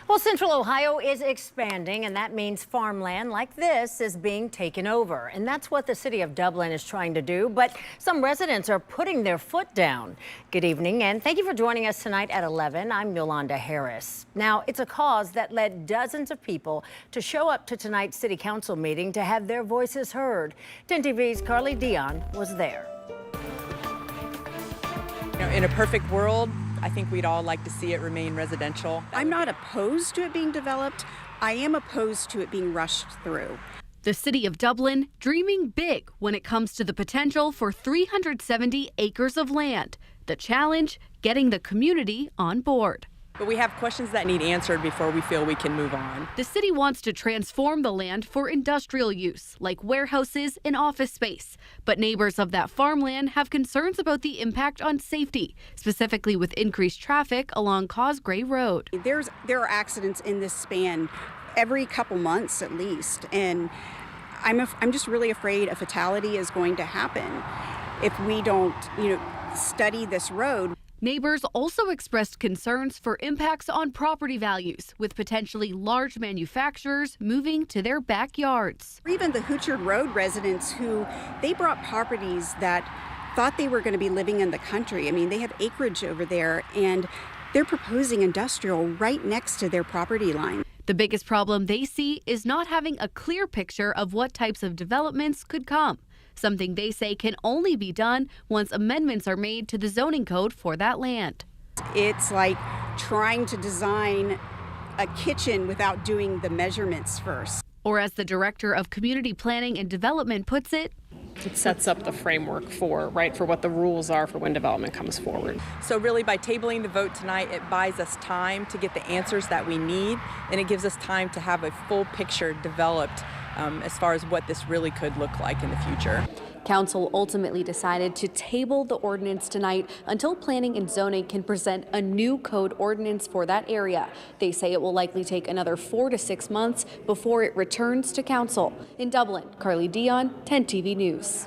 Well, Central Ohio is expanding, and that means farmland like this is being taken over. And that's what the city of Dublin is trying to do. But some residents are putting their foot down. Good evening, and thank you for joining us tonight at 11. I'm Yolanda Harris. Now, it's a cause that led dozens of people to show up to tonight's city council meeting to have their voices heard. 10 TV's Carly Dion was there. In a perfect world, I think we'd all like to see it remain residential. I'm not opposed to it being developed. I am opposed to it being rushed through. The city of Dublin dreaming big when it comes to the potential for 370 acres of land. The challenge, getting the community on board. But we have questions that need answered before we feel we can move on. The city wants to transform the land for industrial use, like warehouses and office space. But neighbors of that farmland have concerns about the impact on safety, specifically with increased traffic along Cosgray Road. There are accidents in this span every couple months at least, and I'm just really afraid a fatality is going to happen if we don't, study this road. Neighbors also expressed concerns for impacts on property values, with potentially large manufacturers moving to their backyards. Even the Hoochard Road residents who they brought properties that thought they were going to be living in the country. I mean, they have acreage over there, and they're proposing industrial right next to their property line. The biggest problem they see is not having a clear picture of what types of developments could come. Something they say can only be done once amendments are made to the zoning code for that land. It's like trying to design a kitchen without doing the measurements first. Or as the director of community planning and development puts it, it sets up the framework for what the rules are for when development comes forward. So really by tabling the vote tonight, it buys us time to get the answers that we need, and it gives us time to have a full picture developed as far as what this really could look like in the future. Council ultimately decided to table the ordinance tonight until planning and zoning can present a new code ordinance for that area. They say it will likely take another 4 to 6 months before it returns to council. In Dublin, Carly Dion, 10 TV News.